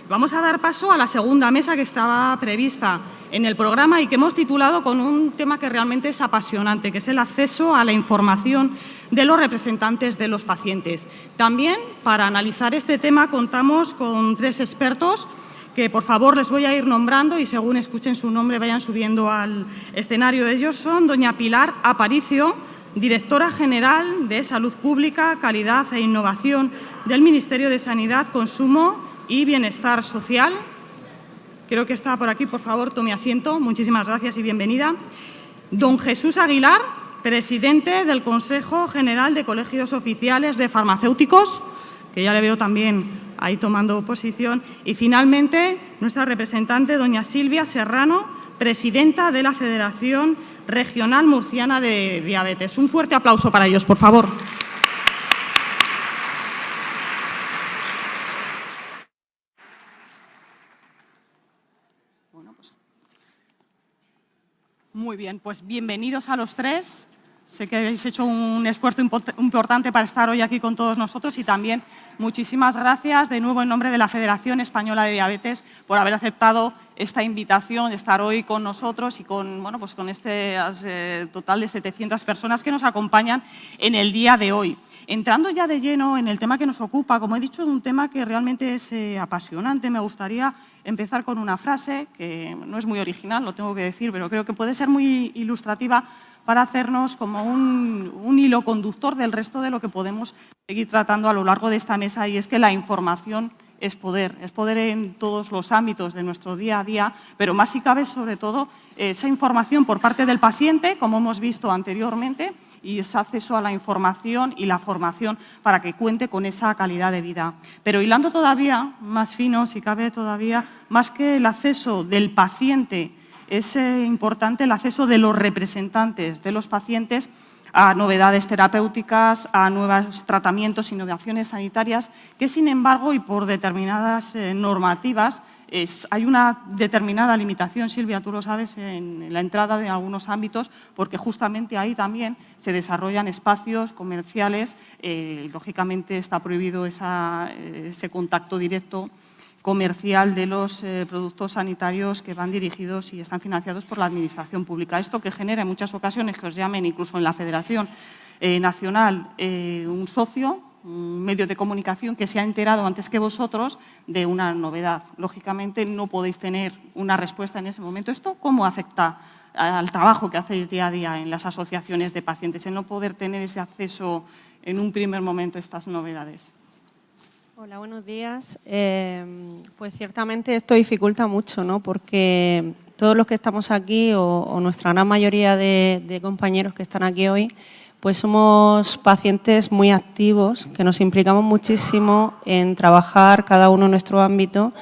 Vamos a dar paso a la segunda mesa que estaba prevista en el programa y que hemos titulado con un tema que realmente es apasionante, que es el acceso a la información de los representantes de los pacientes. También, para analizar este tema, contamos con 3 expertos que, por favor, les voy a ir nombrando y, según escuchen su nombre, vayan subiendo al escenario. Ellos son doña Pilar Aparicio, directora general de Salud Pública, Calidad e Innovación del Ministerio de Sanidad, Consumo y Bienestar Social. Creo que está por aquí, por favor, tome asiento. Muchísimas gracias y bienvenida. Don Jesús Aguilar, presidente del Consejo General de Colegios Oficiales de Farmacéuticos, que ya le veo también ahí tomando posición. Y, finalmente, nuestra representante, doña Silvia Serrano, presidenta de la Federación Regional Murciana de Diabetes. Un fuerte aplauso para ellos, por favor. Muy bien, pues bienvenidos a los 3. Sé que habéis hecho un esfuerzo importante para estar hoy aquí con todos nosotros y también muchísimas gracias de nuevo en nombre de la Federación Española de Diabetes por haber aceptado esta invitación de estar hoy con nosotros y con, con este total de 700 personas que nos acompañan en el día de hoy. Entrando ya de lleno en el tema que nos ocupa, como he dicho, es un tema que realmente es apasionante. Me gustaría empezar con una frase que no es muy original, lo tengo que decir, pero creo que puede ser muy ilustrativa para hacernos como un hilo conductor del resto de lo que podemos seguir tratando a lo largo de esta mesa, y es que la información es poder en todos los ámbitos de nuestro día a día, pero más si cabe, sobre todo, esa información por parte del paciente, como hemos visto anteriormente, y ese acceso a la información y la formación para que cuente con esa calidad de vida. Pero hilando todavía más fino, si cabe todavía, más que el acceso del paciente, es importante el acceso de los representantes de los pacientes a novedades terapéuticas, a nuevos tratamientos, innovaciones sanitarias, que, sin embargo, y por determinadas normativas, hay una determinada limitación, Silvia, tú lo sabes, en la entrada de algunos ámbitos, porque justamente ahí también se desarrollan espacios comerciales. Lógicamente está prohibido ese contacto directo comercial de los productos sanitarios que van dirigidos y están financiados por la Administración Pública. Esto que genera en muchas ocasiones que os llamen incluso en la Federación Nacional un socio, un medio de comunicación que se ha enterado antes que vosotros de una novedad. Lógicamente no podéis tener una respuesta en ese momento. ¿Esto cómo afecta al trabajo que hacéis día a día en las asociaciones de pacientes, el no poder tener ese acceso en un primer momento a estas novedades? Hola, buenos días. Pues ciertamente esto dificulta mucho, ¿no? Porque todos los que estamos aquí o nuestra gran mayoría de compañeros que están aquí hoy, pues somos pacientes muy activos, que nos implicamos muchísimo en trabajar cada uno en nuestro ámbito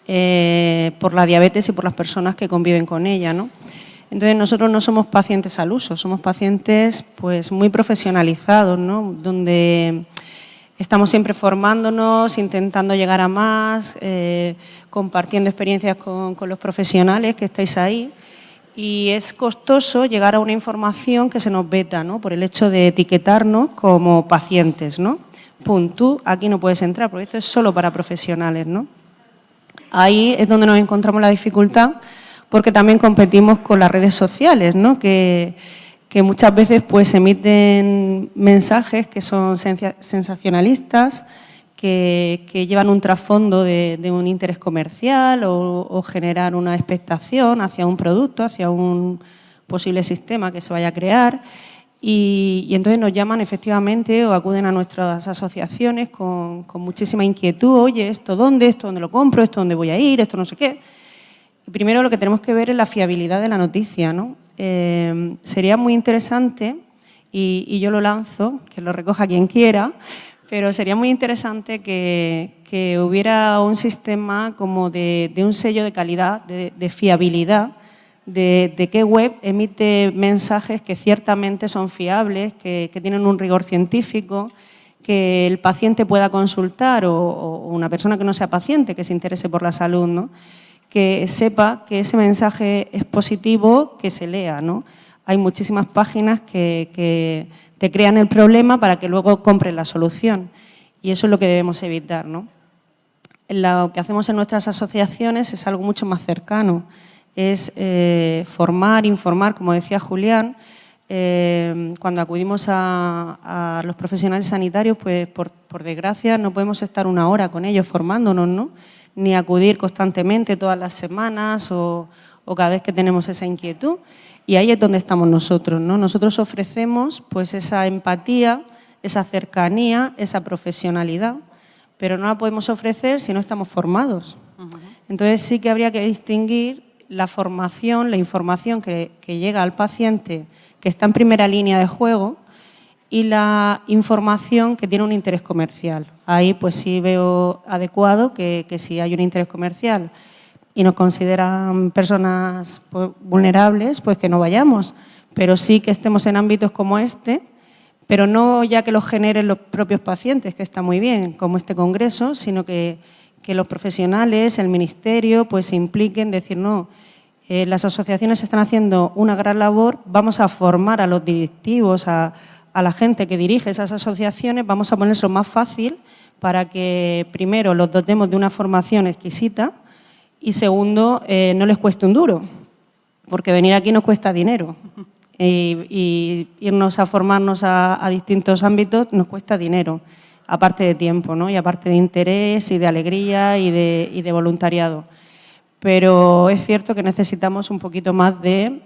por la diabetes y por las personas que conviven con ella, ¿no? Entonces nosotros no somos pacientes al uso, somos pacientes pues muy profesionalizados, ¿no? Donde estamos siempre formándonos, intentando llegar a más, compartiendo experiencias con los profesionales que estáis ahí. Y es costoso llegar a una información que se nos veta, ¿no? Por el hecho de etiquetarnos como pacientes, ¿no? Tú aquí no puedes entrar porque esto es solo para profesionales, ¿no? Ahí es donde nos encontramos la dificultad, porque también competimos con las redes sociales, ¿no? Que muchas veces pues emiten mensajes que son sensacionalistas, que llevan un trasfondo de un interés comercial o generar una expectación hacia un producto, hacia un posible sistema que se vaya a crear. Y entonces nos llaman efectivamente o acuden a nuestras asociaciones con muchísima inquietud. Oye, ¿esto dónde lo compro? ¿Esto dónde voy a ir? ¿Esto no sé qué? Y primero lo que tenemos que ver es la fiabilidad de la noticia, ¿no? Sería muy interesante, y yo lo lanzo, que lo recoja quien quiera, pero sería muy interesante que hubiera un sistema como de un sello de calidad, de fiabilidad, de qué web emite mensajes que ciertamente son fiables, que tienen un rigor científico, que el paciente pueda consultar o una persona que no sea paciente, que se interese por la salud, ¿no? Que sepa que ese mensaje es positivo, que se lea, ¿no? Hay muchísimas páginas que te crean el problema para que luego compres la solución, y eso es lo que debemos evitar, ¿no? lo que hacemos en nuestras asociaciones es algo mucho más cercano. Es formar, informar, como decía Julián. Cuando acudimos a los profesionales sanitarios, pues por desgracia no podemos estar una hora con ellos formándonos, ¿no? Ni acudir constantemente todas las semanas o cada vez que tenemos esa inquietud. Y ahí es donde estamos nosotros, ¿no? Nosotros ofrecemos pues esa empatía, esa cercanía, esa profesionalidad, pero no la podemos ofrecer si no estamos formados. Entonces sí que habría que distinguir la formación, la información que llega al paciente que está en primera línea de juego y la información que tiene un interés comercial. Ahí pues sí veo adecuado que si hay un interés comercial y nos consideran personas pues, vulnerables, pues que no vayamos, pero sí que estemos en ámbitos como este, pero no ya que los generen los propios pacientes, que está muy bien, como este congreso, sino que los profesionales, el ministerio, pues se impliquen, decir no, las asociaciones están haciendo una gran labor, vamos a formar a los directivos, a la gente que dirige esas asociaciones, vamos a ponerlo más fácil para que primero los dotemos de una formación exquisita y segundo, no les cueste un duro, porque venir aquí nos cuesta dinero y irnos a formarnos a distintos ámbitos nos cuesta dinero, aparte de tiempo, ¿no? Y aparte de interés y de alegría y de voluntariado. Pero es cierto que necesitamos un poquito más de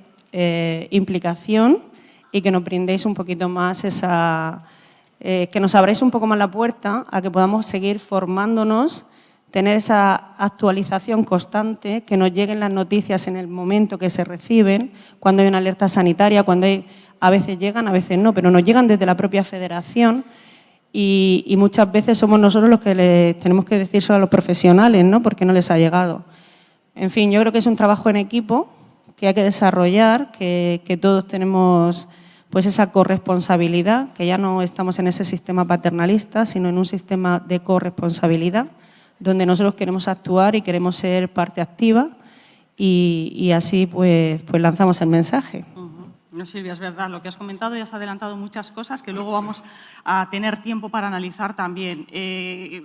implicación y que nos brindéis un poquito más que nos abráis un poco más la puerta a que podamos seguir formándonos, tener esa actualización constante, que nos lleguen las noticias en el momento que se reciben, cuando hay una alerta sanitaria, a veces llegan, a veces no, pero nos llegan desde la propia federación y muchas veces somos nosotros los que les tenemos que decírselo a los profesionales, ¿no? Porque no les ha llegado. En fin, yo creo que es un trabajo en equipo que hay que desarrollar, que todos tenemos pues esa corresponsabilidad, que ya no estamos en ese sistema paternalista, sino en un sistema de corresponsabilidad, donde nosotros queremos actuar y queremos ser parte activa y así pues lanzamos el mensaje. No, Silvia, es verdad, lo que has comentado y has adelantado muchas cosas que luego vamos a tener tiempo para analizar también.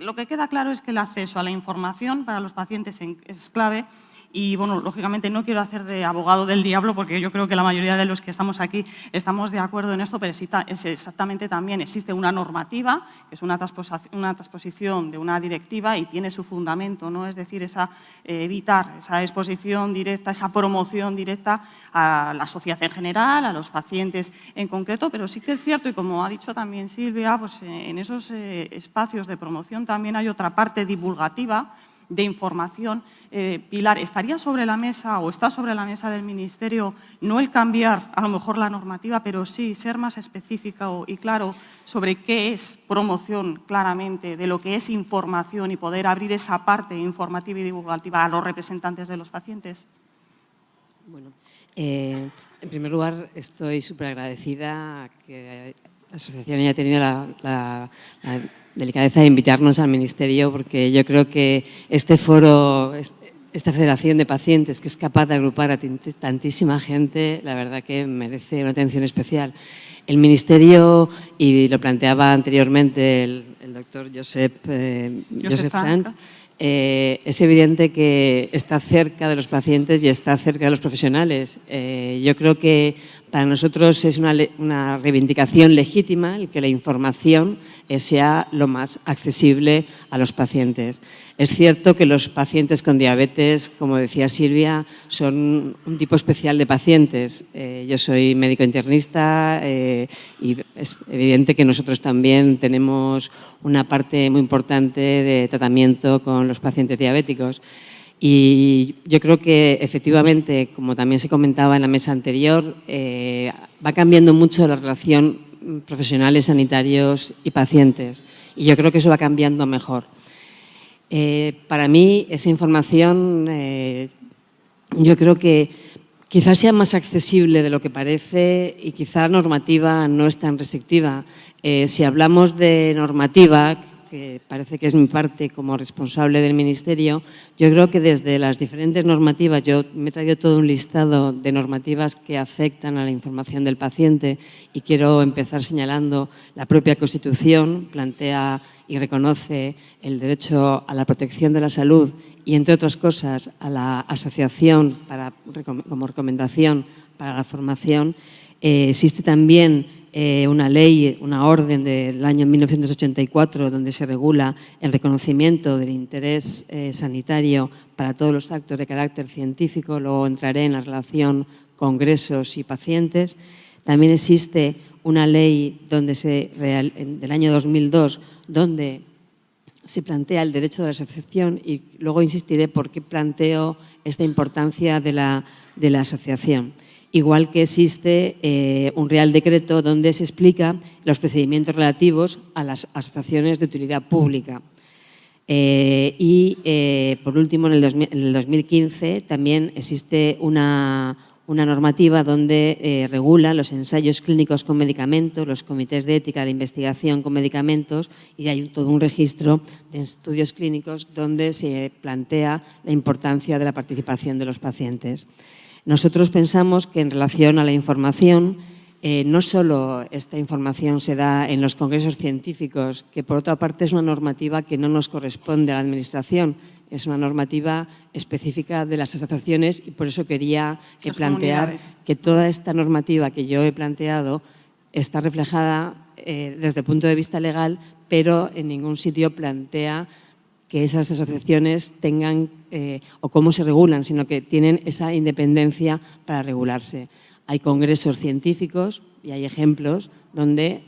Lo que queda claro es que el acceso a la información para los pacientes es clave y, bueno, lógicamente no quiero hacer de abogado del diablo porque yo creo que la mayoría de los que estamos aquí estamos de acuerdo en esto, pero exactamente también existe una normativa, que es una transposición de una directiva y tiene su fundamento, ¿no? Es decir, evitar esa exposición directa, esa promoción directa a la sociedad en general, a los pacientes en concreto, pero sí que es cierto, y como ha dicho también Silvia, pues en esos espacios de promoción también hay otra parte divulgativa, de información. Pilar, ¿estaría sobre la mesa o está sobre la mesa del Ministerio no el cambiar a lo mejor la normativa, pero sí ser más específica y claro sobre qué es promoción claramente, de lo que es información y poder abrir esa parte informativa y divulgativa a los representantes de los pacientes? Bueno, en primer lugar estoy súper agradecida que la asociación haya tenido la delicadeza de invitarnos al Ministerio, porque yo creo que este foro, esta federación de pacientes que es capaz de agrupar a tantísima gente, la verdad que merece una atención especial. El Ministerio, y lo planteaba anteriormente el doctor Josep Franch, es evidente que está cerca de los pacientes y está cerca de los profesionales. Yo creo que para nosotros es una reivindicación legítima el que la información sea lo más accesible a los pacientes. Es cierto que los pacientes con diabetes, como decía Silvia, son un tipo especial de pacientes. Yo soy médico internista y es evidente que nosotros también tenemos una parte muy importante de tratamiento con los pacientes diabéticos. Y yo creo que efectivamente, como también se comentaba en la mesa anterior, va cambiando mucho la relación profesionales, sanitarios y pacientes. Y yo creo que eso va cambiando a mejor. Para mí, esa información, yo creo que quizás sea más accesible de lo que parece y quizá la normativa no es tan restrictiva. Si hablamos de normativa, que parece que es mi parte como responsable del Ministerio, yo creo que desde las diferentes normativas, yo me he traído todo un listado de normativas que afectan a la información del paciente y quiero empezar señalando la propia Constitución, plantea y reconoce el derecho a la protección de la salud y, entre otras cosas, a la asociación como recomendación para la formación. Existe también una ley, una orden del año 1984 donde se regula el reconocimiento del interés sanitario para todos los actos de carácter científico. Luego entraré en la relación congresos y pacientes. También existe una ley del año 2002 donde se plantea el derecho de la asociación y luego insistiré por qué planteo esta importancia de la asociación. Igual que existe un Real Decreto donde se explica los procedimientos relativos a las asociaciones de utilidad pública. Por último, en el 2015 también existe una normativa donde regula los ensayos clínicos con medicamentos, los comités de ética de investigación con medicamentos, y hay todo un registro de estudios clínicos donde se plantea la importancia de la participación de los pacientes. Nosotros pensamos que en relación a la información, no solo esta información se da en los congresos científicos, que por otra parte es una normativa que no nos corresponde a la Administración, es una normativa específica de las asociaciones y por eso quería plantear que toda esta normativa que yo he planteado está reflejada desde el punto de vista legal, pero en ningún sitio plantea que esas asociaciones tengan o cómo se regulan, sino que tienen esa independencia para regularse. Hay congresos científicos y hay ejemplos donde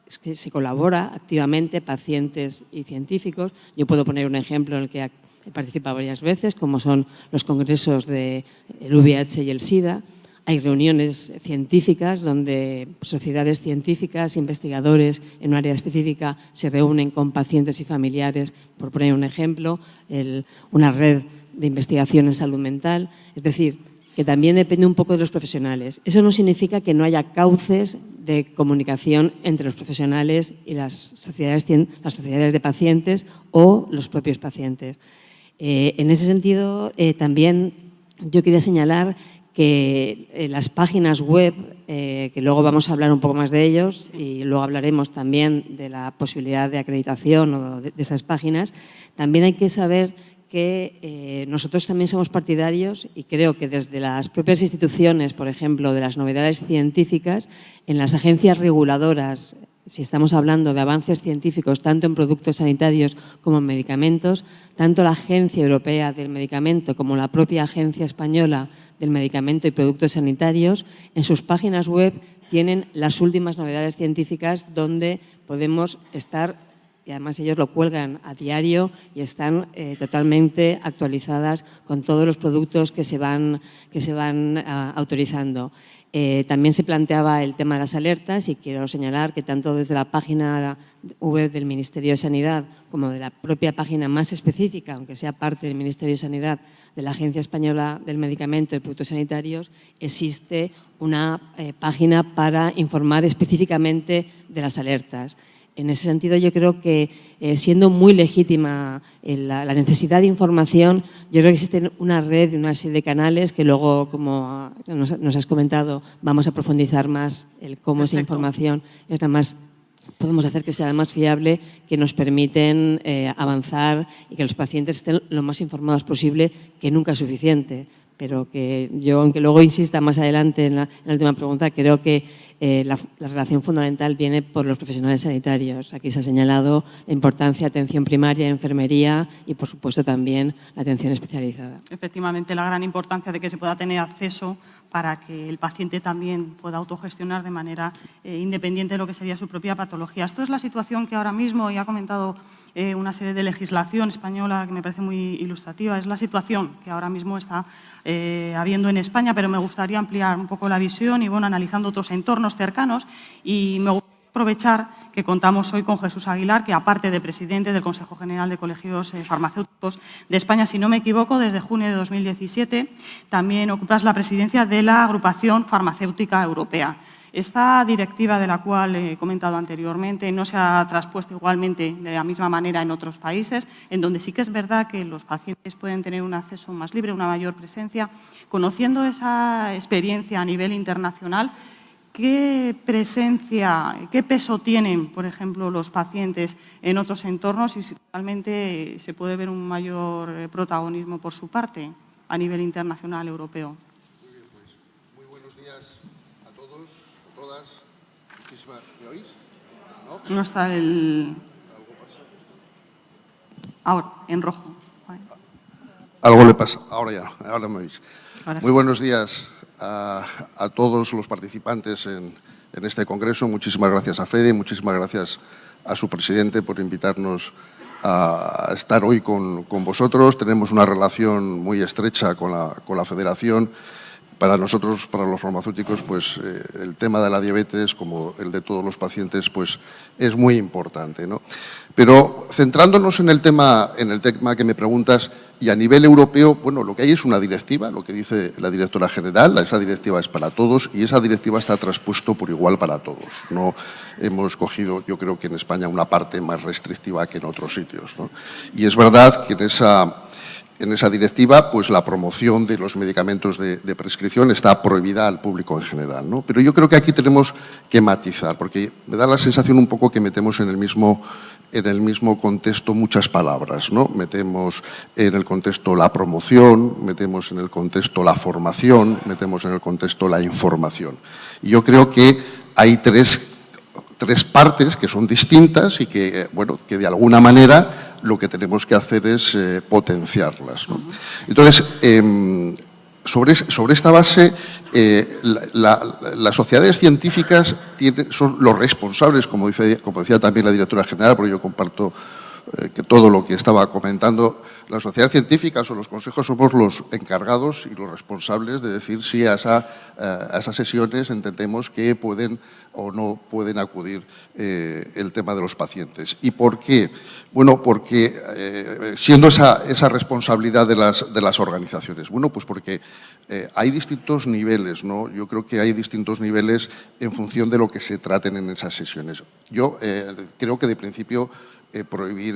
es que se colabora activamente pacientes y científicos. Yo puedo poner un ejemplo en el que he participado varias veces, como son los congresos del VIH y el SIDA. Hay reuniones científicas donde sociedades científicas, investigadores en un área específica se reúnen con pacientes y familiares, por poner un ejemplo, una red de investigación en salud mental. Es decir, que también depende un poco de los profesionales. Eso no significa que no haya cauces de comunicación entre los profesionales y las sociedades de pacientes o los propios pacientes. En ese sentido, también yo quería señalar que las páginas web, que luego vamos a hablar un poco más de ellos y luego hablaremos también de la posibilidad de acreditación o de esas páginas, también hay que saber que nosotros también somos partidarios y creo que desde las propias instituciones, por ejemplo, de las novedades científicas, en las agencias reguladoras, si estamos hablando de avances científicos tanto en productos sanitarios como en medicamentos, tanto la Agencia Europea del Medicamento como la propia Agencia Española del Medicamento y Productos Sanitarios, en sus páginas web tienen las últimas novedades científicas donde podemos estar, y además ellos lo cuelgan a diario y están totalmente actualizadas con todos los productos que se van autorizando. También se planteaba el tema de las alertas y quiero señalar que tanto desde la página web del Ministerio de Sanidad como de la propia página más específica, aunque sea parte del Ministerio de Sanidad, de la Agencia Española del Medicamento y Productos Sanitarios, existe una página para informar específicamente de las alertas. En ese sentido, yo creo que siendo muy legítima la necesidad de información, yo creo que existe una red, una serie de canales que luego, como nos has comentado, vamos a profundizar más el cómo esa información es la más, podemos hacer que sea la más fiable, que nos permiten avanzar y que los pacientes estén lo más informados posible, que nunca es suficiente. Pero que yo, aunque luego insista más adelante en la última pregunta, creo que la relación fundamental viene por los profesionales sanitarios. Aquí se ha señalado la importancia de atención primaria, enfermería y, por supuesto, también la atención especializada. Efectivamente, la gran importancia de que se pueda tener acceso para que el paciente también pueda autogestionar de manera independiente de lo que sería su propia patología. Esto es la situación que ahora mismo, y ha comentado una serie de legislación española que me parece muy ilustrativa, es la situación que ahora mismo está habiendo en España, pero me gustaría ampliar un poco la visión y, bueno, analizando otros entornos cercanos, y me gustaría aprovechar que contamos hoy con Jesús Aguilar, que aparte de presidente del Consejo General de Colegios Farmacéuticos de España, si no me equivoco, desde junio de 2017, también ocupas la presidencia de la Agrupación Farmacéutica Europea. Esta directiva de la cual he comentado anteriormente no se ha traspuesto igualmente de la misma manera en otros países, en donde sí que es verdad que los pacientes pueden tener un acceso más libre, una mayor presencia. Conociendo esa experiencia a nivel internacional, ¿qué presencia, qué peso tienen, por ejemplo, los pacientes en otros entornos y si realmente se puede ver un mayor protagonismo por su parte a nivel internacional europeo? Muy bien, pues muy buenos días a todos, a todas. ¿Me oís? ¿No? No está el... Ahora, en rojo. Algo le pasa. Ahora ya, ahora me oís. Ahora sí. Muy buenos días a todos los participantes en este congreso. Muchísimas gracias a Fede, muchísimas gracias a su presidente por invitarnos a estar hoy con vosotros. Tenemos una relación muy estrecha con la Federación. Para nosotros, para los farmacéuticos, pues el tema de la diabetes, como el de todos los pacientes, pues es muy importante, ¿no? Pero centrándonos en el tema que me preguntas, y a nivel europeo, bueno, lo que hay es una directiva, lo que dice la directora general, esa directiva es para todos y esa directiva está traspuesto por igual para todos. No hemos cogido, yo creo que en España, una parte más restrictiva que en otros sitios, ¿no? Y es verdad que en esa directiva, pues la promoción de los medicamentos de prescripción está prohibida al público en general, ¿no? Pero yo creo que aquí tenemos que matizar, porque me da la sensación un poco que metemos en el mismo contexto muchas palabras, ¿no? Metemos en el contexto la promoción, metemos en el contexto la formación, metemos en el contexto la información. Y yo creo que hay tres partes que son distintas y que, bueno, que de alguna manera lo que tenemos que hacer es potenciarlas, ¿no? Entonces, sobre esta base, las sociedades científicas son los responsables, como decía también la directora general, porque yo comparto que todo lo que estaba comentando, las sociedades científicas o los consejos somos los encargados y los responsables de decir si a esas sesiones entendemos que pueden o no pueden acudir el tema de los pacientes. ¿Y por qué? Bueno, porque siendo esa responsabilidad de las organizaciones, bueno, pues porque hay distintos niveles, ¿no? Yo creo que hay distintos niveles en función de lo que se traten en esas sesiones. Yo creo que de principio prohibir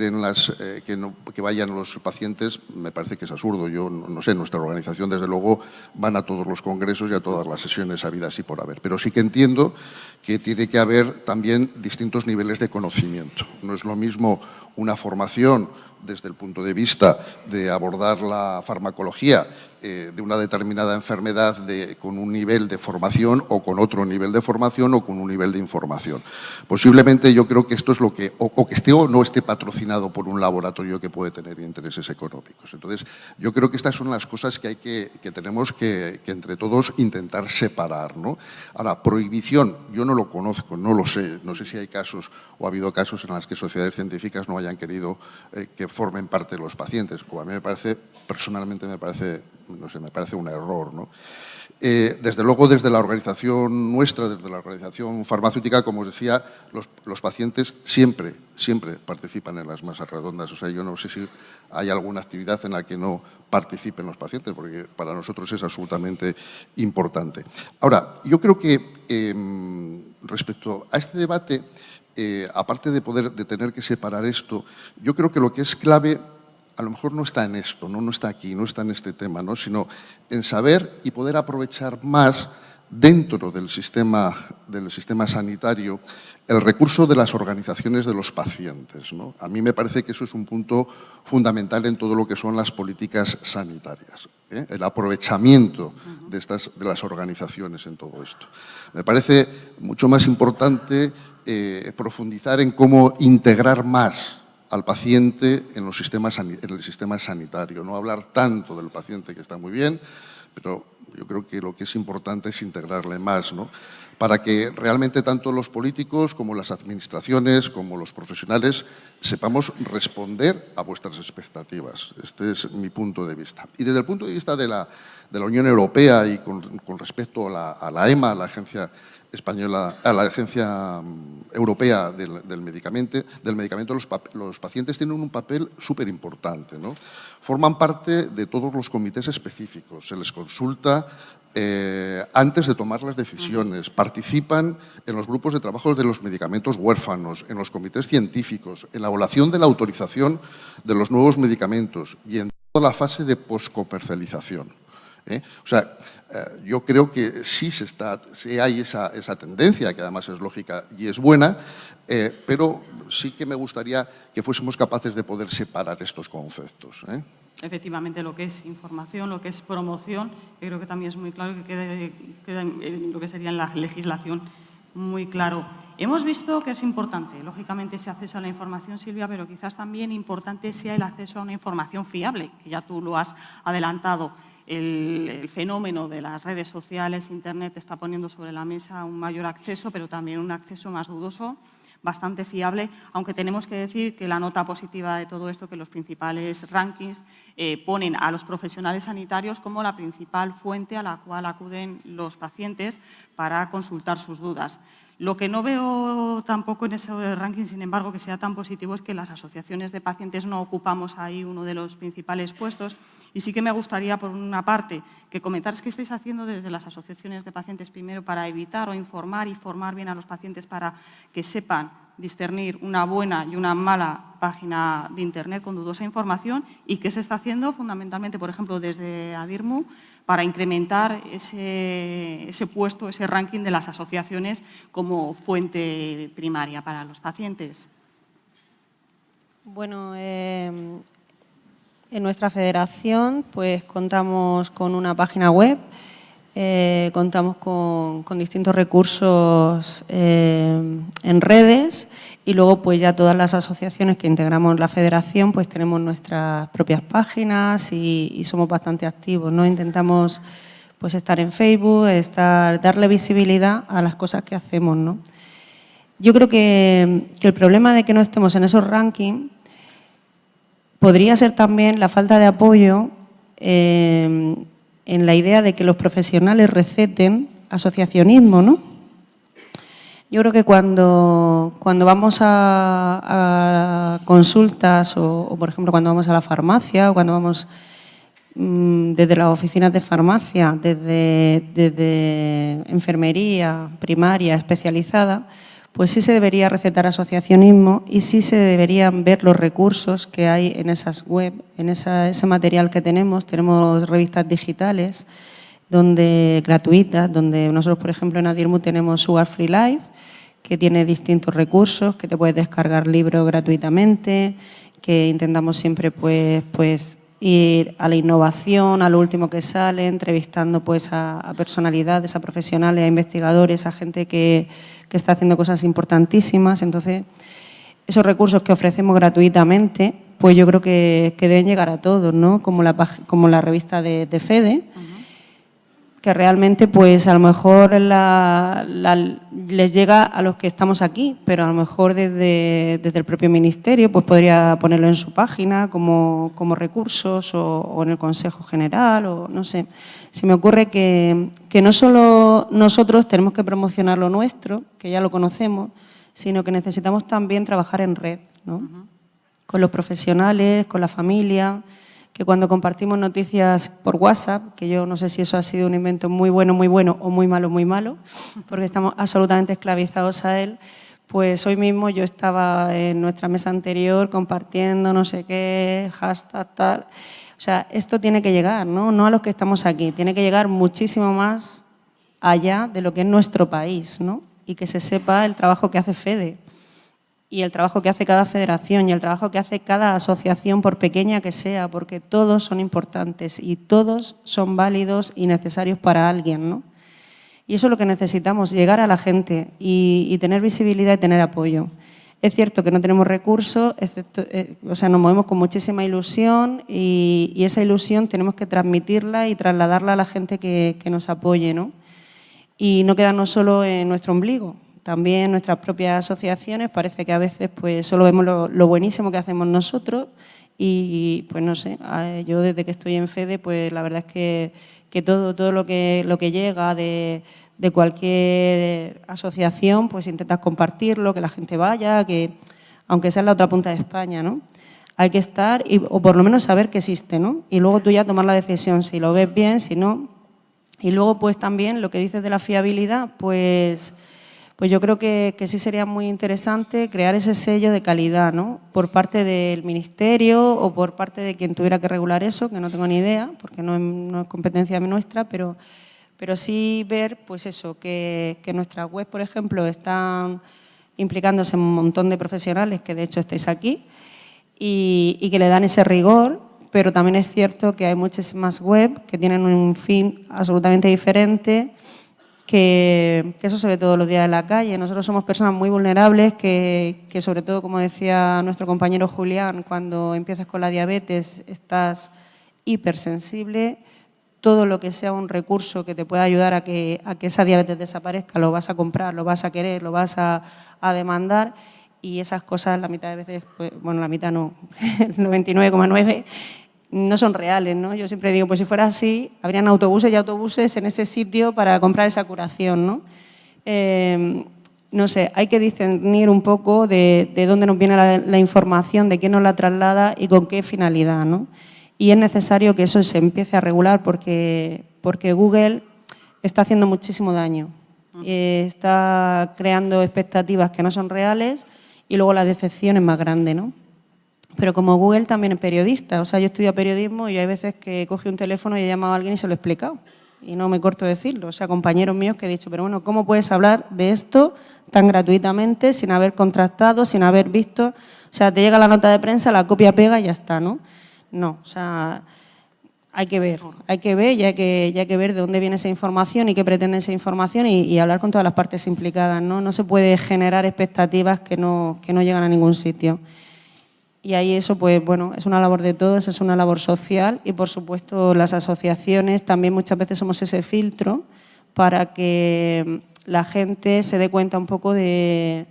que vayan los pacientes me parece que es absurdo. Yo no sé, nuestra organización desde luego van a todos los congresos y a todas las sesiones habidas y por haber. Pero sí que entiendo que tiene que haber también distintos niveles de conocimiento. No es lo mismo una formación desde el punto de vista de abordar la farmacología de una determinada enfermedad con un nivel de formación o con otro nivel de formación o con un nivel de información. Posiblemente yo creo que esto es lo que, o que esté o no esté patrocinado por un laboratorio que puede tener intereses económicos. Entonces, yo creo que estas son las cosas que tenemos que entre todos intentar separar, ¿no? Ahora, prohibición, yo no lo conozco, no lo sé, no sé si hay casos o ha habido casos en los que sociedades científicas no hayan querido que formen parte de los pacientes, o a mí me parece, personalmente me parece, no sé, me parece un error, ¿no? Desde luego, desde la organización nuestra, desde la organización farmacéutica, como os decía, los pacientes siempre participan en las mesas redondas. O sea, yo no sé si hay alguna actividad en la que no participen los pacientes, porque para nosotros es absolutamente importante. Ahora, yo creo que respecto a este debate, aparte de tener que separar esto, yo creo que lo que es clave a lo mejor no está en esto, no está aquí, no está en este tema, ¿no? Sino en saber y poder aprovechar más dentro del sistema sanitario el recurso de las organizaciones de los pacientes, ¿no? A mí me parece que eso es un punto fundamental en todo lo que son las políticas sanitarias, ¿eh? El aprovechamiento de las organizaciones en todo esto. Me parece mucho más importante profundizar en cómo integrar más al paciente en el sistema sanitario. No hablar tanto del paciente, que está muy bien, pero yo creo que lo que es importante es integrarle más, ¿no? Para que realmente tanto los políticos como las administraciones, como los profesionales, sepamos responder a vuestras expectativas. Este es mi punto de vista. Y desde el punto de vista de la Unión Europea y con respecto a la EMA, la Agencia Española, a la Agencia Europea del Medicamento, los pacientes tienen un papel súper importante, ¿no? Forman parte de todos los comités específicos, se les consulta antes de tomar las decisiones, participan en los grupos de trabajo de los medicamentos huérfanos, en los comités científicos, en la evaluación de la autorización de los nuevos medicamentos y en toda la fase de poscomercialización. O sea, yo creo que sí hay esa tendencia, que además es lógica y es buena, pero sí que me gustaría que fuésemos capaces de poder separar estos conceptos. Efectivamente, lo que es información, lo que es promoción, yo creo que también es muy claro que queda en lo que sería en la legislación muy claro. Hemos visto que es importante, lógicamente, ese acceso a la información, Silvia, pero quizás también importante sea el acceso a una información fiable, que ya tú lo has adelantado. El fenómeno de las redes sociales, Internet, está poniendo sobre la mesa un mayor acceso, pero también un acceso más dudoso, bastante fiable, aunque tenemos que decir que la nota positiva de todo esto, que los principales rankings ponen a los profesionales sanitarios como la principal fuente a la cual acuden los pacientes para consultar sus dudas. Lo que no veo tampoco en ese ranking, sin embargo, que sea tan positivo es que las asociaciones de pacientes no ocupamos ahí uno de los principales puestos. Y sí que me gustaría, por una parte, que comentaras qué estáis haciendo desde las asociaciones de pacientes primero para evitar o informar y formar bien a los pacientes para que sepan discernir una buena y una mala página de Internet con dudosa información, y qué se está haciendo fundamentalmente, por ejemplo, desde ADIRMU, para incrementar ese puesto, ese ranking de las asociaciones como fuente primaria para los pacientes. Bueno, en nuestra federación pues contamos con una página web, contamos con distintos recursos en redes, y luego pues ya todas las asociaciones que integramos la federación pues tenemos nuestras propias páginas y somos bastante activos, ¿no? Intentamos pues estar en Facebook, darle visibilidad a las cosas que hacemos, ¿no? Yo creo que el problema de que no estemos en esos rankings podría ser también la falta de apoyo en la idea de que los profesionales receten asociacionismo, ¿no? Yo creo que cuando vamos a consultas o, por ejemplo, cuando vamos a la farmacia o cuando vamos desde las oficinas de farmacia, desde enfermería primaria especializada, pues sí se debería recetar asociacionismo y sí se deberían ver los recursos que hay en esas web, en ese material que tenemos. Tenemos revistas digitales gratuitas, donde nosotros, por ejemplo, en ADIRMU tenemos Sugar Free Life, que tiene distintos recursos, que te puedes descargar libros gratuitamente, que intentamos siempre pues ir a la innovación, a lo último que sale, entrevistando pues a personalidades, a profesionales, a investigadores, a gente que está haciendo cosas importantísimas. Entonces, esos recursos que ofrecemos gratuitamente, pues yo creo que deben llegar a todos, ¿no? Como la revista de FEDE, que realmente pues a lo mejor les llega a los que estamos aquí, pero a lo mejor desde el propio ministerio pues podría ponerlo en su página como recursos o en el Consejo General, o no sé. Se me ocurre que no solo nosotros tenemos que promocionar lo nuestro, que ya lo conocemos, sino que necesitamos también trabajar en red, ¿no? Con los profesionales, con la familia, que cuando compartimos noticias por WhatsApp, que yo no sé si eso ha sido un invento muy bueno o muy malo, porque estamos absolutamente esclavizados a él, pues hoy mismo yo estaba en nuestra mesa anterior compartiendo no sé qué, hashtag tal. O sea, esto tiene que llegar, ¿no? No a los que estamos aquí, tiene que llegar muchísimo más allá de lo que es nuestro país, ¿no? Y que se sepa el trabajo que hace FEDE, y el trabajo que hace cada federación y el trabajo que hace cada asociación, por pequeña que sea, porque todos son importantes y todos son válidos y necesarios para alguien, ¿no? Y eso es lo que necesitamos, llegar a la gente y tener visibilidad y tener apoyo. Es cierto que no tenemos recursos, nos movemos con muchísima ilusión y esa ilusión tenemos que transmitirla y trasladarla a la gente que nos apoye, ¿no? Y no quedarnos solo en nuestro ombligo. También nuestras propias asociaciones parece que a veces pues solo vemos lo buenísimo que hacemos nosotros y pues no sé, yo desde que estoy en FEDE pues la verdad es que todo lo que llega de cualquier asociación pues intentas compartirlo, que la gente vaya, que aunque sea en la otra punta de España, ¿no? Hay que estar o por lo menos saber que existe, ¿no? Y luego tú ya tomar la decisión si lo ves bien, si no. Y luego, pues también lo que dices de la fiabilidad, pues yo creo que sí sería muy interesante crear ese sello de calidad, ¿no? Por parte del Ministerio o por parte de quien tuviera que regular eso, que no tengo ni idea, porque no es competencia nuestra, pero sí ver, pues eso, que nuestra web, por ejemplo, están implicándose un montón de profesionales, que de hecho estáis aquí, y que le dan ese rigor, pero también es cierto que hay muchísimas web que tienen un fin absolutamente diferente, que eso se ve todos los días en la calle. Nosotros somos personas muy vulnerables que sobre todo, como decía nuestro compañero Julián, cuando empiezas con la diabetes estás hipersensible. Todo lo que sea un recurso que te pueda ayudar a que esa diabetes desaparezca, lo vas a comprar, lo vas a querer, lo vas a demandar, y esas cosas la mitad de veces, pues, bueno, la mitad no, el 99,9% no son reales, ¿no? Yo siempre digo, pues si fuera así, habrían autobuses y autobuses en ese sitio para comprar esa curación, ¿no? No sé, hay que discernir un poco de dónde nos viene la información, de quién nos la traslada y con qué finalidad, ¿no? Y es necesario que eso se empiece a regular porque Google está haciendo muchísimo daño. Está creando expectativas que no son reales y luego la decepción es más grande, ¿no? Pero como Google también es periodista, o sea, yo estudio periodismo y hay veces que coge un teléfono y he llamado a alguien y se lo he explicado. Y no me corto de decirlo. O sea, compañeros míos que he dicho, pero bueno, ¿cómo puedes hablar de esto tan gratuitamente, sin haber contrastado, sin haber visto? O sea, te llega la nota de prensa, la copia pega y ya está, ¿no? No, o sea, hay que ver y hay que ver de dónde viene esa información y qué pretende esa información y hablar con todas las partes implicadas, ¿no? No se puede generar expectativas que no llegan a ningún sitio. Y ahí eso, pues bueno, es una labor de todos, es una labor social y, por supuesto, las asociaciones también muchas veces somos ese filtro para que la gente se dé cuenta un poco de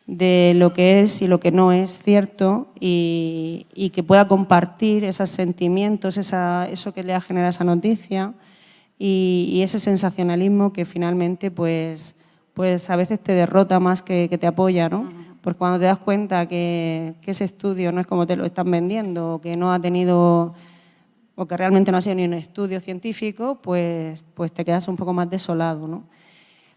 lo que es y lo que no es cierto y que pueda compartir esos sentimientos, eso que le ha generado esa noticia y ese sensacionalismo que finalmente pues a veces te derrota más que te apoya, ¿no? Porque cuando te das cuenta que ese estudio no es como te lo están vendiendo, o que no ha tenido, o que realmente no ha sido ni un estudio científico, pues te quedas un poco más desolado, ¿no?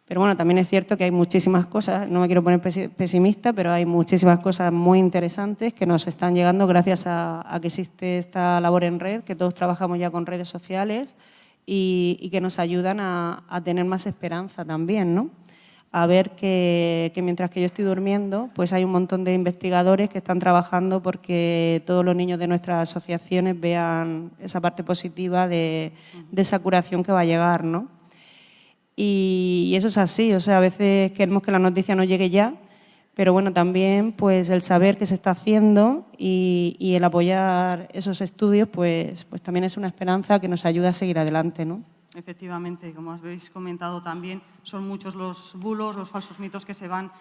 Pero bueno, también es cierto que hay muchísimas cosas, no me quiero poner pesimista, pero hay muchísimas cosas muy interesantes que nos están llegando gracias a que existe esta labor en red, que todos trabajamos ya con redes sociales y que nos ayudan a tener más esperanza también, ¿no? A ver que mientras que yo estoy durmiendo, pues hay un montón de investigadores que están trabajando porque todos los niños de nuestras asociaciones vean esa parte positiva de esa curación que va a llegar, ¿no? Y eso es así, o sea, a veces queremos que la noticia no llegue ya, pero bueno, también pues el saber qué se está haciendo y el apoyar esos estudios, pues también es una esperanza que nos ayuda a seguir adelante, ¿no? Efectivamente, como habéis comentado también, son muchos los bulos, los falsos mitos que se van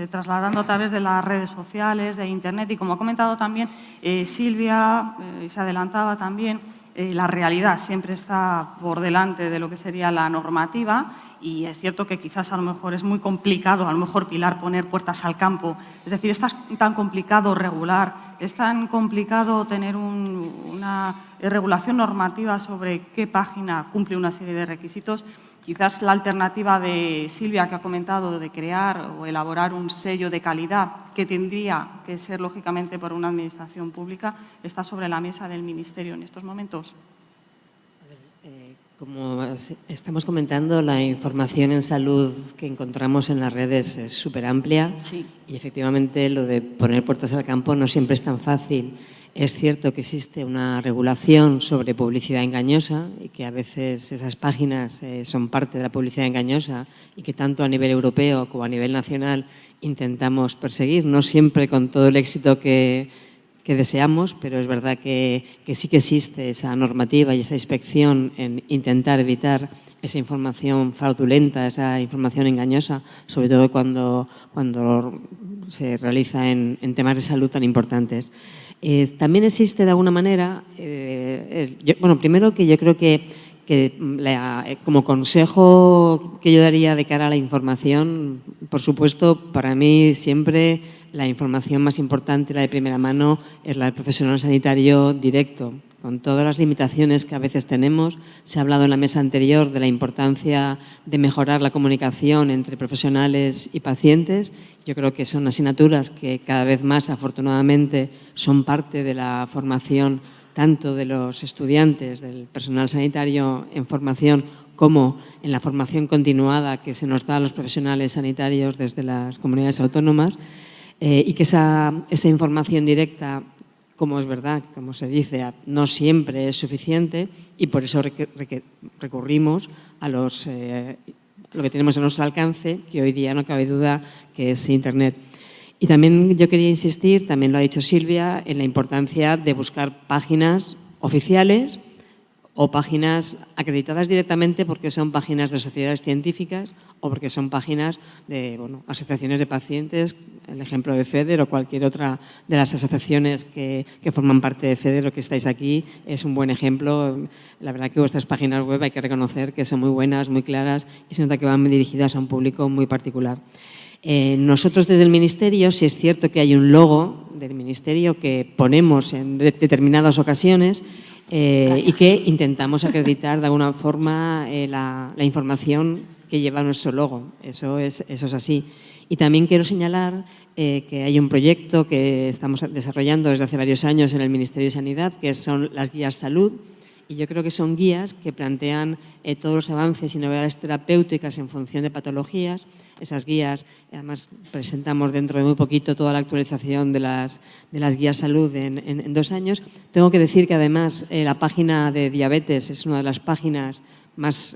trasladando a través de las redes sociales, de Internet y como ha comentado también Silvia, se adelantaba también, la realidad siempre está por delante de lo que sería la normativa y es cierto que quizás a lo mejor es muy complicado, a lo mejor, Pilar, poner puertas al campo. Es decir, es tan complicado regular, es tan complicado tener una regulación normativa sobre qué página cumple una serie de requisitos. Quizás la alternativa de Silvia, que ha comentado, de crear o elaborar un sello de calidad que tendría que ser, lógicamente, por una administración pública, está sobre la mesa del Ministerio en estos momentos. Como estamos comentando, la información en salud que encontramos en las redes es súper amplia y efectivamente lo de poner puertas al campo no siempre es tan fácil. Es cierto que existe una regulación sobre publicidad engañosa y que a veces esas páginas son parte de la publicidad engañosa y que tanto a nivel europeo como a nivel nacional intentamos perseguir, no siempre con todo el éxito que deseamos, pero es verdad que sí que existe esa normativa y esa inspección en intentar evitar esa información fraudulenta, esa información engañosa, sobre todo cuando se realiza en temas de salud tan importantes. También existe de alguna manera, primero que yo creo que como consejo que yo daría de cara a la información, por supuesto, para mí siempre la información más importante, la de primera mano, es la del profesional sanitario directo, con todas las limitaciones que a veces tenemos. Se ha hablado en la mesa anterior de la importancia de mejorar la comunicación entre profesionales y pacientes. Yo creo que son asignaturas que cada vez más, afortunadamente, son parte de la formación tanto de los estudiantes, del personal sanitario en formación, como en la formación continuada que se nos da a los profesionales sanitarios desde las comunidades autónomas, y que esa información directa, como es verdad, como se dice, no siempre es suficiente, y por eso recurrimos a lo que tenemos a nuestro alcance, que hoy día no cabe duda que es Internet. Y también yo quería insistir, también lo ha dicho Silvia, en la importancia de buscar páginas oficiales o páginas acreditadas directamente porque son páginas de sociedades científicas o porque son páginas de asociaciones de pacientes, el ejemplo de FEDER o cualquier otra de las asociaciones que forman parte de FEDER o que estáis aquí, es un buen ejemplo. La verdad que vuestras páginas web hay que reconocer que son muy buenas, muy claras y se nota que van dirigidas a un público muy particular. Nosotros desde el Ministerio, sí es cierto que hay un logo del Ministerio que ponemos en determinadas ocasiones y que intentamos acreditar de alguna forma la información que lleva nuestro logo. Eso es así. Y también quiero señalar que hay un proyecto que estamos desarrollando desde hace varios años en el Ministerio de Sanidad, que son las guías salud. Y yo creo que son guías que plantean todos los avances y novedades terapéuticas en función de patologías. Esas guías, además, presentamos dentro de muy poquito toda la actualización de las guías salud en 2 años. Tengo que decir que, además, la página de diabetes es una de las páginas más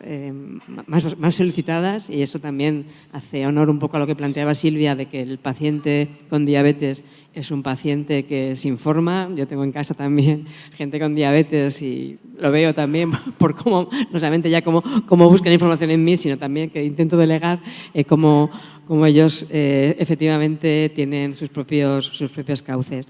solicitadas y eso también hace honor un poco a lo que planteaba Silvia de que el paciente con diabetes es un paciente que se informa. Yo tengo en casa también gente con diabetes y lo veo también por cómo, no solamente ya cómo buscan información en mí, sino también que intento delegar cómo ellos efectivamente tienen sus propios cauces.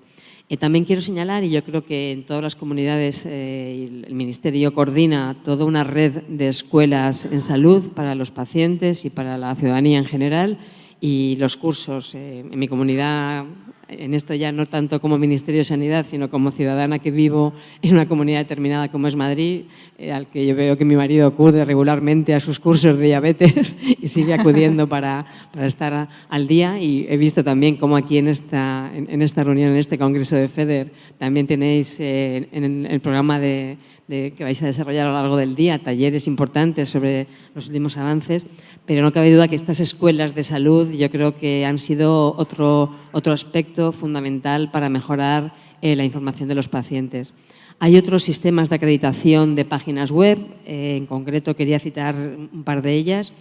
También quiero señalar, y yo creo que en todas las comunidades el Ministerio coordina toda una red de escuelas en salud para los pacientes y para la ciudadanía en general, y los cursos en mi comunidad, en esto ya no tanto como Ministerio de Sanidad, sino como ciudadana que vivo en una comunidad determinada como es Madrid, al que yo veo que mi marido acude regularmente a sus cursos de diabetes y sigue acudiendo para estar al día. Y he visto también cómo aquí en esta reunión, en este congreso de FEDER, también tenéis en el programa que vais a desarrollar a lo largo del día talleres importantes sobre los últimos avances, pero no cabe duda que estas escuelas de salud yo creo que han sido otro aspecto fundamental para mejorar la información de los pacientes. Hay otros sistemas de acreditación de páginas web, en concreto quería citar un par de ellas,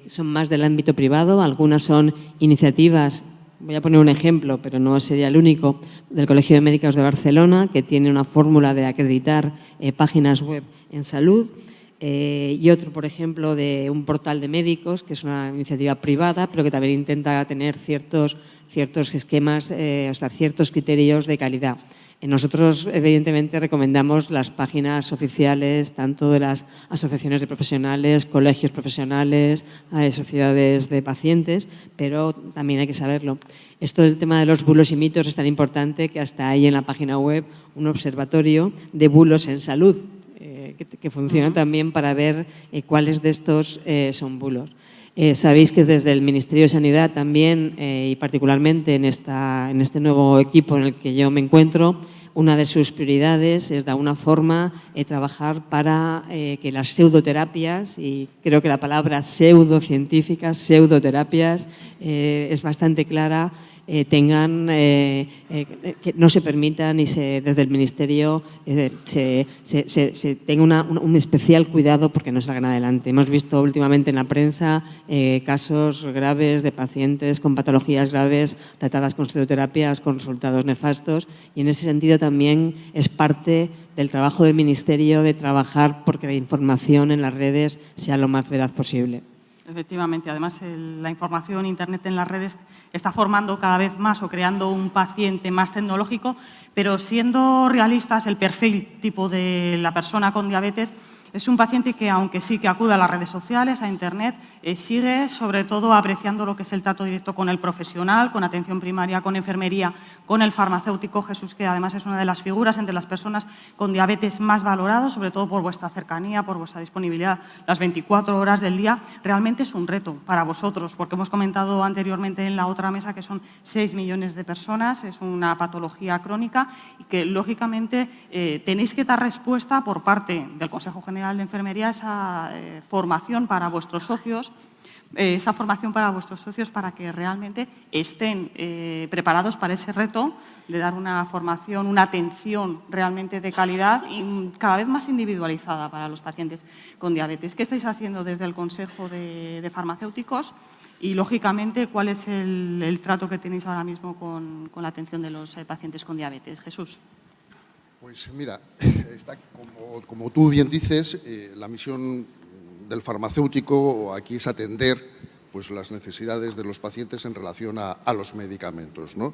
son más del ámbito privado, algunas son iniciativas. Voy a poner un ejemplo, pero no sería el único, del Colegio de Médicos de Barcelona, que tiene una fórmula de acreditar páginas web en salud, y otro, por ejemplo, de un portal de médicos, que es una iniciativa privada, pero que también intenta tener ciertos esquemas, hasta ciertos criterios de calidad. Nosotros, evidentemente, recomendamos las páginas oficiales tanto de las asociaciones de profesionales, colegios profesionales, sociedades de pacientes, pero también hay que saberlo. Esto del tema de los bulos y mitos es tan importante que hasta hay en la página web un observatorio de bulos en salud, que funciona también para ver cuáles de estos son bulos. Sabéis que desde el Ministerio de Sanidad también, y particularmente en este nuevo equipo en el que yo me encuentro, una de sus prioridades es de alguna forma trabajar para que las pseudoterapias, y creo que la palabra pseudocientíficas, pseudoterapias, es bastante clara, que no se permitan y desde el Ministerio se tenga un especial cuidado porque no salgan adelante. Hemos visto últimamente en la prensa casos graves de pacientes con patologías graves tratadas con pseudoterapias con resultados nefastos, y en ese sentido también es parte del trabajo del Ministerio de trabajar porque la información en las redes sea lo más veraz posible. Efectivamente, además la información, Internet en las redes está formando cada vez más o creando un paciente más tecnológico, pero siendo realistas, el perfil tipo de la persona con diabetes Es un paciente que, aunque sí que acude a las redes sociales, a Internet, sigue sobre todo apreciando lo que es el trato directo con el profesional, con atención primaria, con enfermería, con el farmacéutico. Jesús, que además es una de las figuras entre las personas con diabetes más valorados, sobre todo por vuestra cercanía, por vuestra disponibilidad las 24 horas del día. Realmente es un reto para vosotros, porque hemos comentado anteriormente en la otra mesa que son 6 millones de personas, es una patología crónica y que, lógicamente, tenéis que dar respuesta por parte del Consejo General de Enfermería a esa formación para vuestros socios, para que realmente estén preparados para ese reto de dar una formación, una atención realmente de calidad y cada vez más individualizada para los pacientes con diabetes. ¿Qué estáis haciendo desde el Consejo de Farmacéuticos? Y, lógicamente, ¿cuál es el trato que tenéis ahora mismo con la atención de los pacientes con diabetes? Jesús. Pues mira, como tú bien dices, la misión del farmacéutico aquí es atender pues, las necesidades de los pacientes en relación a los medicamentos, ¿no?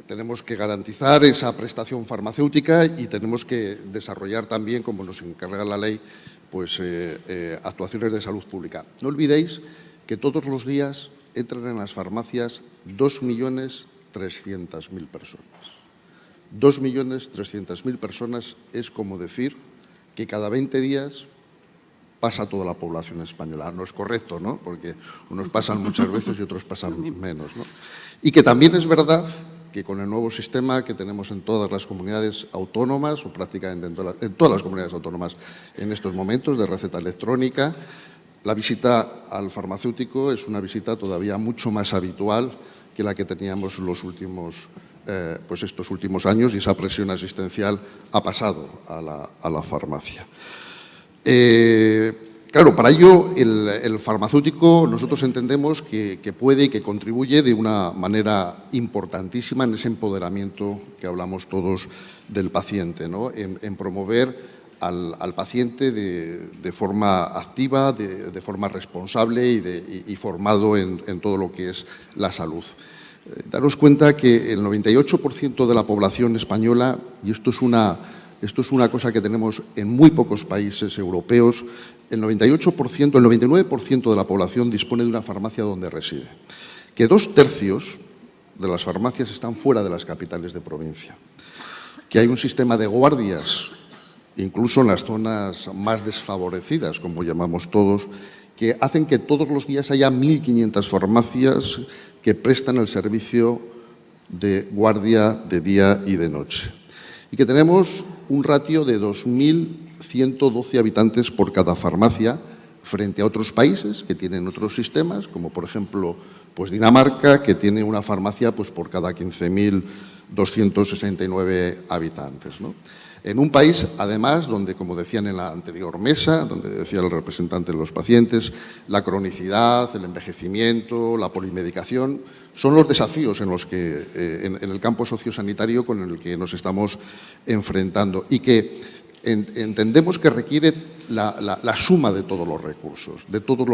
Tenemos que garantizar esa prestación farmacéutica y tenemos que desarrollar también, como nos encarga la ley, pues, actuaciones de salud pública. No olvidéis que todos los días entran en las farmacias 2.300.000 personas. 2.300.000 personas es como decir que cada 20 días pasa toda la población española. No es correcto, ¿no? Porque unos pasan muchas veces y otros pasan menos, ¿no? Y que también es verdad que con el nuevo sistema que tenemos en todas las comunidades autónomas, o prácticamente en todas las comunidades autónomas en estos momentos, de receta electrónica, la visita al farmacéutico es una visita todavía mucho más habitual que la que teníamos estos últimos años, y esa presión asistencial ha pasado a la farmacia. Claro, para ello el farmacéutico nosotros entendemos que puede y que contribuye de una manera importantísima en ese empoderamiento que hablamos todos del paciente, ¿no? En promover al paciente de forma activa, de forma responsable y formado en todo lo que es la salud. Daros cuenta que el 98% de la población española, y esto es una cosa que tenemos en muy pocos países europeos, el 99% de la población dispone de una farmacia donde reside. Que 2/3 de las farmacias están fuera de las capitales de provincia. Que hay un sistema de guardias, incluso en las zonas más desfavorecidas, como llamamos todos, que hacen que todos los días haya 1.500 farmacias que prestan el servicio de guardia de día y de noche. Y que tenemos un ratio de 2.112 habitantes por cada farmacia, frente a otros países que tienen otros sistemas, como por ejemplo pues Dinamarca, que tiene una farmacia pues, por cada 15.269 habitantes, ¿no? En un país, además, donde, como decían en la anterior mesa, donde decía el representante de los pacientes, la cronicidad, el envejecimiento, la polimedicación, son los desafíos en los que, en el campo sociosanitario con el que nos estamos enfrentando y que entendemos que requiere la suma de todos los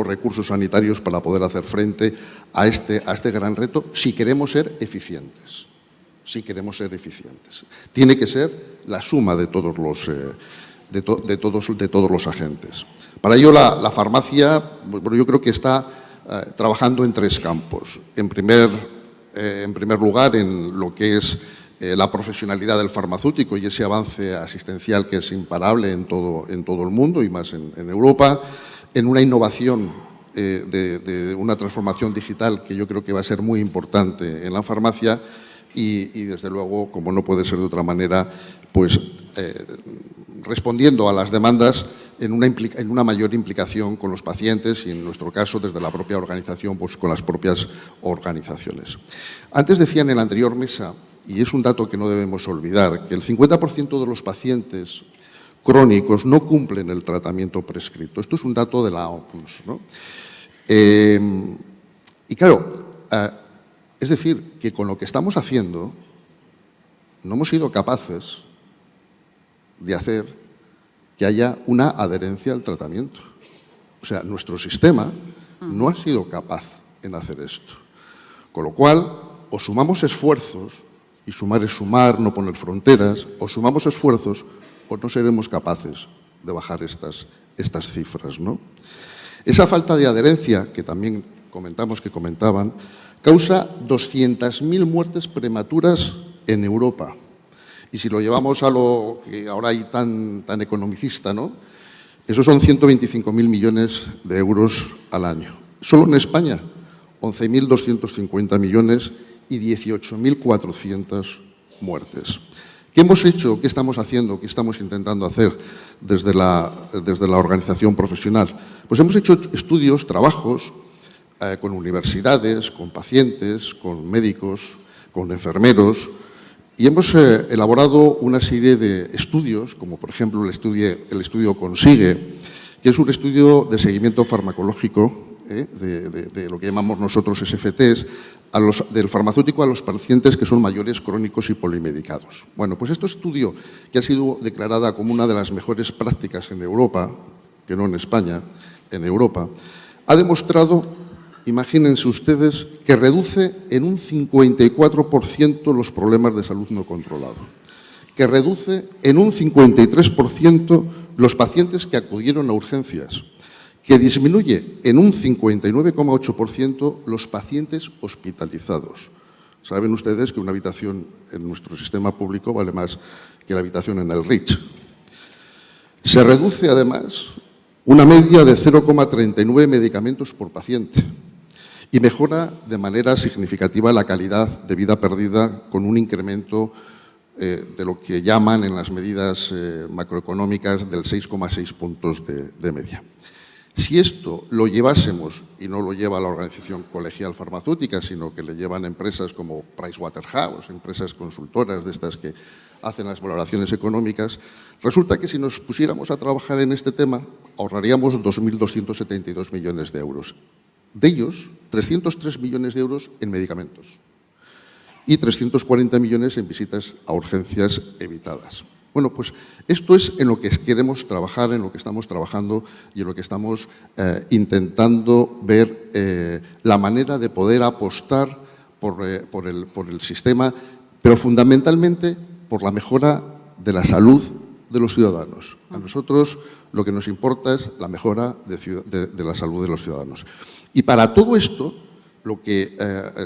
recursos sanitarios para poder hacer frente a este gran reto si queremos ser eficientes. Tiene que ser la suma de todos los agentes. Para ello, la farmacia, bueno, yo creo que está trabajando en 3 campos. En primer lugar, en lo que es la profesionalidad del farmacéutico y ese avance asistencial que es imparable en todo el mundo y más en Europa, en una innovación de una transformación digital que yo creo que va a ser muy importante en la farmacia y desde luego, como no puede ser de otra manera, pues respondiendo a las demandas en una mayor implicación con los pacientes y, en nuestro caso, desde la propia organización, pues con las propias organizaciones. Antes decía en la anterior mesa, y es un dato que no debemos olvidar, que el 50% de los pacientes crónicos no cumplen el tratamiento prescrito. Esto es un dato de la OMS, ¿no? Y claro, es decir, que con lo que estamos haciendo no hemos sido capaces de hacer que haya una adherencia al tratamiento. O sea, nuestro sistema no ha sido capaz en hacer esto. Con lo cual, o sumamos esfuerzos, y sumar es sumar, no poner fronteras, o sumamos esfuerzos o no seremos capaces bajar estas cifras, ¿no? Esa falta de adherencia, que también comentaban, causa 200.000 muertes prematuras en Europa. Y si lo llevamos a lo que ahora hay tan economicista, ¿no? Esos son 125.000 millones de euros al año. Solo en España, 11.250 millones y 18.400 muertes. ¿Qué hemos hecho? ¿Qué estamos haciendo? ¿Qué estamos intentando hacer desde la organización profesional? Pues hemos hecho estudios, trabajos con universidades, con pacientes, con médicos, con enfermeros, y hemos elaborado una serie de estudios, como por ejemplo el estudio CONSIGUE, que es un estudio de seguimiento farmacológico de lo que llamamos nosotros SFTs, del farmacéutico a los pacientes que son mayores, crónicos y polimedicados. Bueno, pues este estudio, que ha sido declarada como una de las mejores prácticas en Europa, que no en España, en Europa, ha demostrado, imagínense ustedes, que reduce en un 54% los problemas de salud no controlado, que reduce en un 53% los pacientes que acudieron a urgencias, que disminuye en un 59,8% los pacientes hospitalizados. Saben ustedes que una habitación en nuestro sistema público vale más que la habitación en el RICH. Se reduce, además, una media de 0,39 medicamentos por paciente y mejora de manera significativa la calidad de vida perdida con un incremento de lo que llaman en las medidas macroeconómicas del 6,6 puntos de media. Si esto lo llevásemos, y no lo lleva la organización colegial farmacéutica, sino que le llevan empresas como Pricewaterhouse, empresas consultoras de estas que hacen las valoraciones económicas, resulta que si nos pusiéramos a trabajar en este tema, ahorraríamos 2.272 millones de euros. De ellos, 303 millones de euros en medicamentos y 340 millones en visitas a urgencias evitadas. Bueno, pues esto es en lo que queremos trabajar, en lo que estamos trabajando y en lo que estamos intentando ver la manera de poder apostar por el sistema, pero fundamentalmente por la mejora de la salud de los ciudadanos. A nosotros lo que nos importa es la mejora de la salud de los ciudadanos. Y para todo esto, lo que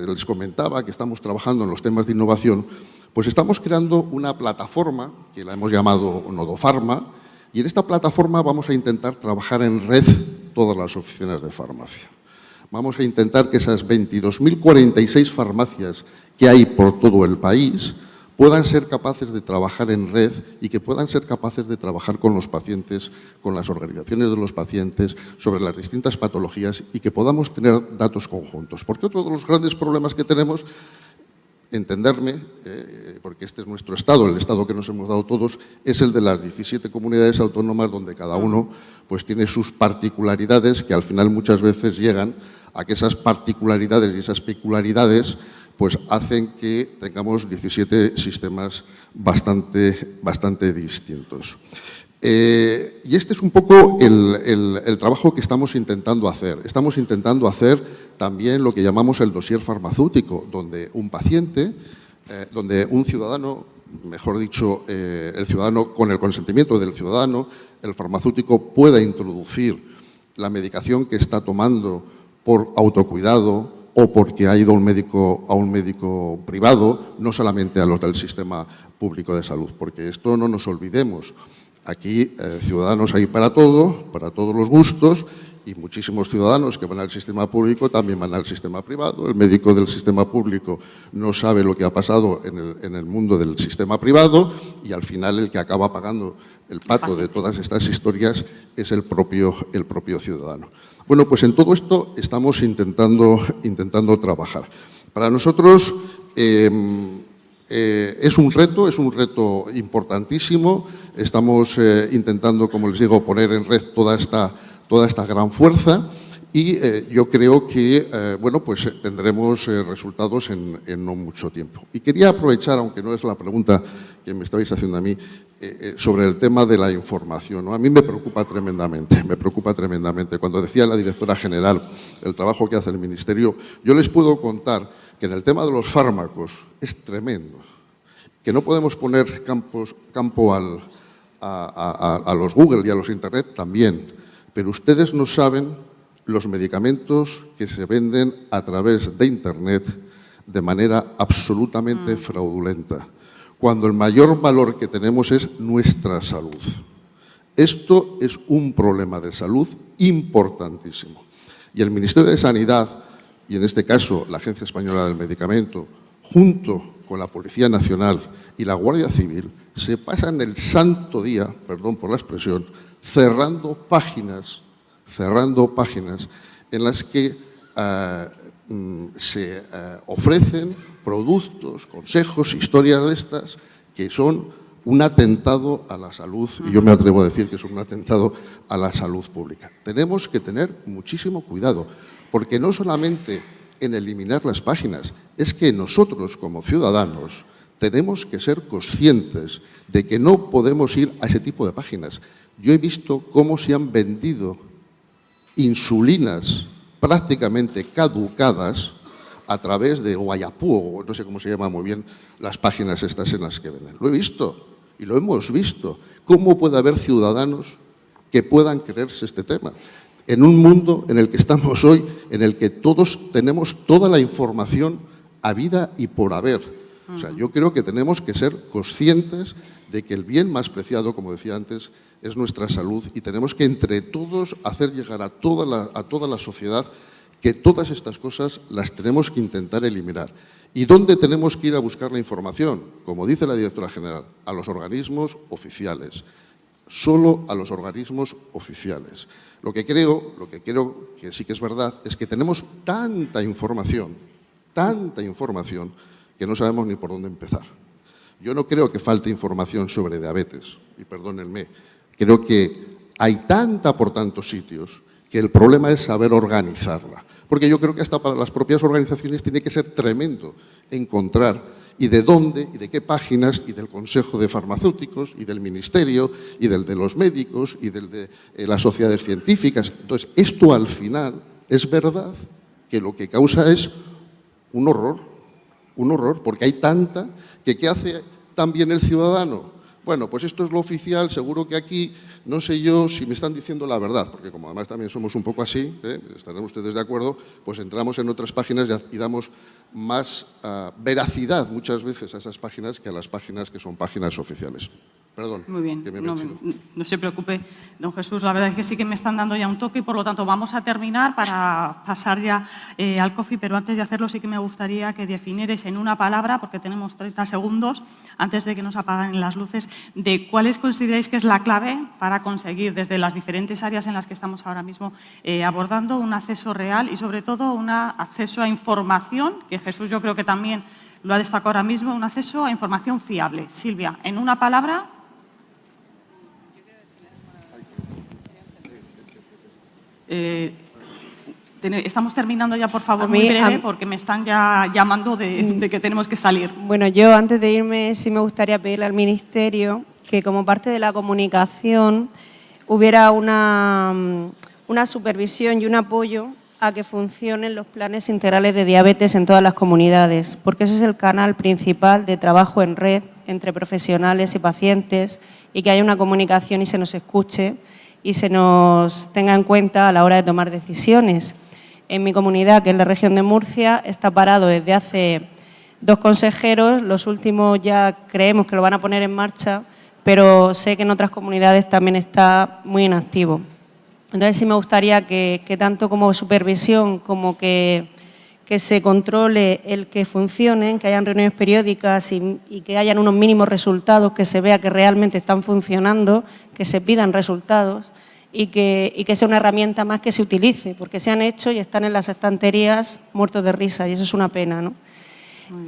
les comentaba, que estamos trabajando en los temas de innovación, pues estamos creando una plataforma que la hemos llamado Nodofarma, y en esta plataforma vamos a intentar trabajar en red todas las oficinas de farmacia. Vamos a intentar que esas 22.046 farmacias que hay por todo el país puedan ser capaces de trabajar en red y que puedan ser capaces de trabajar con los pacientes, con las organizaciones de los pacientes, sobre las distintas patologías y que podamos tener datos conjuntos. Porque otro de los grandes problemas que tenemos, entenderme, porque este es nuestro Estado, el Estado que nos hemos dado todos, es el de las 17 comunidades autónomas donde cada uno pues, tiene sus particularidades que al final muchas veces llegan a que esas particularidades y esas peculiaridades pues hacen que tengamos 17 sistemas bastante distintos. Y este es un poco el trabajo que estamos intentando hacer. Estamos intentando hacer también lo que llamamos el dossier farmacéutico, donde un paciente, donde un ciudadano, mejor dicho, el ciudadano, con el consentimiento del ciudadano, el farmacéutico pueda introducir la medicación que está tomando por autocuidado o porque ha ido a un médico privado, no solamente a los del sistema público de salud, porque esto no nos olvidemos. Aquí ciudadanos hay para todo, para todos los gustos, y muchísimos ciudadanos que van al sistema público también van al sistema privado. El médico del sistema público no sabe lo que ha pasado en el mundo del sistema privado y al final el que acaba pagando el pato de todas estas historias es el propio ciudadano. Bueno, pues en todo esto estamos intentando trabajar. Para nosotros es un reto importantísimo. Estamos intentando, como les digo, poner en red toda esta gran fuerza y yo creo que bueno, pues tendremos resultados en no mucho tiempo. Y quería aprovechar, aunque no es la pregunta que me estabais haciendo a mí, sobre el tema de la información, ¿no? A mí me preocupa tremendamente. Cuando decía la directora general el trabajo que hace el Ministerio, yo les puedo contar que en el tema de los fármacos es tremendo, que no podemos poner campo a los Google y a los Internet también, pero ustedes no saben los medicamentos que se venden a través de Internet de manera absolutamente fraudulenta, cuando el mayor valor que tenemos es nuestra salud. Esto es un problema de salud importantísimo. Y el Ministerio de Sanidad, y en este caso la Agencia Española del Medicamento, junto con la Policía Nacional y la Guardia Civil, se pasan el santo día, perdón por la expresión, cerrando páginas en las que se ofrecen productos, consejos, historias de estas que son un atentado a la salud, y yo me atrevo a decir que es un atentado a la salud pública. Tenemos que tener muchísimo cuidado, porque no solamente en eliminar las páginas, es que nosotros como ciudadanos tenemos que ser conscientes de que no podemos ir a ese tipo de páginas. Yo he visto cómo se han vendido insulinas prácticamente caducadas a través de Guayapú, o no sé cómo se llama muy bien las páginas estas en las que venden. Lo he visto y lo hemos visto. ¿Cómo puede haber ciudadanos que puedan creerse este tema? En un mundo en el que estamos hoy, en el que todos tenemos toda la información habida y por haber. O sea, yo creo que tenemos que ser conscientes de que el bien más preciado, como decía antes, es nuestra salud, y tenemos que entre todos hacer llegar a toda la sociedad que todas estas cosas las tenemos que intentar eliminar. ¿Y dónde tenemos que ir a buscar la información? Como dice la directora general, a los organismos oficiales. Solo a los organismos oficiales. Lo que creo que sí que es verdad es que tenemos tanta información, que no sabemos ni por dónde empezar. Yo no creo que falte información sobre diabetes, y perdónenme, creo que hay tanta por tantos sitios que el problema es saber organizarla. Porque yo creo que hasta para las propias organizaciones tiene que ser tremendo encontrar y de dónde y de qué páginas, y del Consejo de Farmacéuticos y del Ministerio y del de los médicos y del de las sociedades científicas. Entonces, esto al final es verdad que lo que causa es un horror, porque hay tanta que ¿qué hace también el ciudadano? Bueno, pues esto es lo oficial, seguro que aquí no sé yo si me están diciendo la verdad, porque como además también somos un poco así, estarán ustedes de acuerdo, pues entramos en otras páginas y damos más veracidad muchas veces a esas páginas que a las páginas que son páginas oficiales. Perdón. Muy bien, que me no se preocupe, don Jesús, la verdad es que sí que me están dando ya un toque y por lo tanto vamos a terminar para pasar ya al coffee, pero antes de hacerlo sí que me gustaría que definierais en una palabra, porque tenemos 30 segundos antes de que nos apaguen las luces, de cuáles consideráis que es la clave para conseguir desde las diferentes áreas en las que estamos ahora mismo abordando un acceso real y sobre todo un acceso a información, que Jesús yo creo que también lo ha destacado ahora mismo, un acceso a información fiable. Silvia, en una palabra. Estamos terminando ya, por favor, muy breve, porque me están ya llamando de que tenemos que salir. Bueno, yo antes de irme sí me gustaría pedirle al Ministerio que como parte de la comunicación hubiera una supervisión y un apoyo a que funcionen los planes integrales de diabetes en todas las comunidades, porque ese es el canal principal de trabajo en red entre profesionales y pacientes, y que haya una comunicación y se nos escuche y se nos tenga en cuenta a la hora de tomar decisiones. En mi comunidad, que es la región de Murcia, está parado desde hace 2 consejeros, los últimos ya creemos que lo van a poner en marcha, pero sé que en otras comunidades también está muy inactivo. Entonces sí me gustaría que tanto como supervisión como que se controle el que funcionen, que hayan reuniones periódicas y que hayan unos mínimos resultados, que se vea que realmente están funcionando, que se pidan resultados y que sea una herramienta más que se utilice, porque se han hecho y están en las estanterías muertos de risa y eso es una pena, ¿no?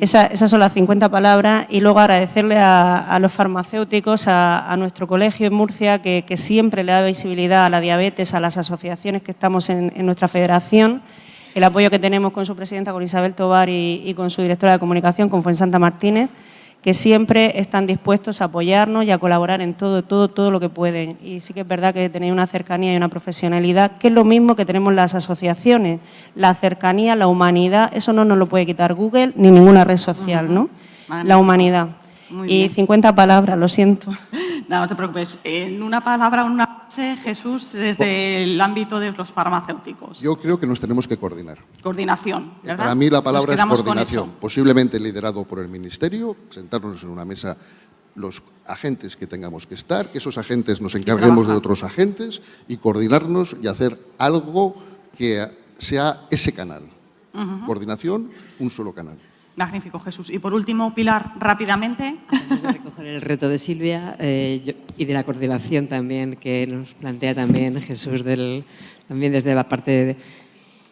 Esas son las 50 palabras y luego agradecerle a los farmacéuticos, a nuestro colegio en Murcia que siempre le da visibilidad a la diabetes, a las asociaciones que estamos en nuestra federación, el apoyo que tenemos con su presidenta, con Isabel Tobar y con su directora de comunicación, con Fuensanta Martínez, que siempre están dispuestos a apoyarnos y a colaborar en todo lo que pueden. Y sí que es verdad que tenéis una cercanía y una profesionalidad, que es lo mismo que tenemos las asociaciones. La cercanía, la humanidad, eso no nos lo puede quitar Google ni ninguna red social, ¿no? La humanidad. Y 50 palabras, lo siento. No, no te preocupes. En una palabra, una frase, Jesús, desde el ámbito de los farmacéuticos. Yo creo que nos tenemos que coordinar. Coordinación, ¿verdad? Para mí la palabra Nos es quedamos con coordinación, eso. posiblemente liderado por el Ministerio, sentarnos en una mesa los agentes que tengamos que estar, que esos agentes nos encarguemos de trabajar. otros agentes y coordinarnos y hacer algo que sea ese canal. Coordinación, un solo canal. Magnífico, Jesús. Y por último, Pilar, rápidamente. Antes de recoger el reto de Silvia y de la coordinación también que nos plantea también Jesús, también desde la parte de...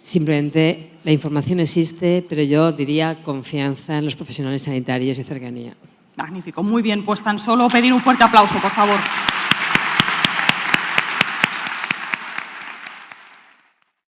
Simplemente la información existe, pero yo diría confianza en los profesionales sanitarios y cercanía. Magnífico, muy bien. Pues tan solo pedir un fuerte aplauso, por favor.